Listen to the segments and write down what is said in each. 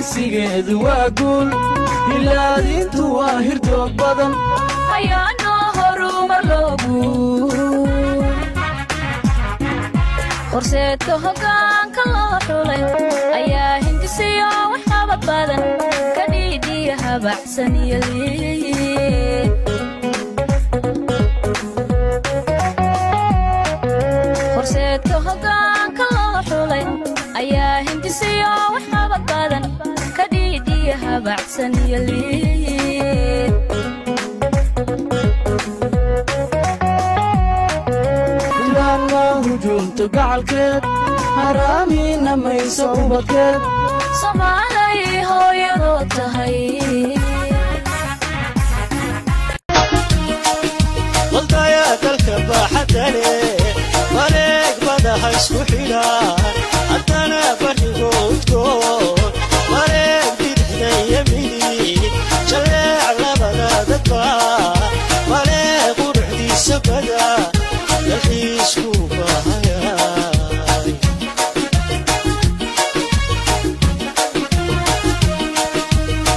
هيسيجد واقول إلا دينتو واهر دوق بدن ayaano horumar loogu horseedka hoggaanka loo xulay ayaa hindisiyo waxqabad badan ka dhiidhiya habacsan iyo liid horseedka hoggaanka loo xulay ayaa hindisiyo waxqabad badan ka dhiidhiya habacsan iyo liid هجومت قعالكد هرامينا ما يصوبكد صمالي هو يروتهي والضيات الكباحة لي فريق بدها يسكحينا حتى أنا فريق وتقول فريق بيدحنا يميني شلع لبنا دبا فريق ورحدي سبدا يحيش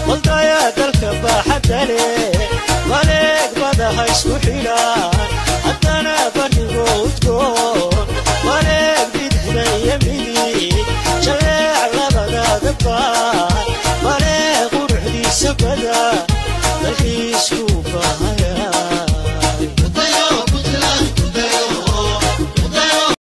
والضيات الكباحة لي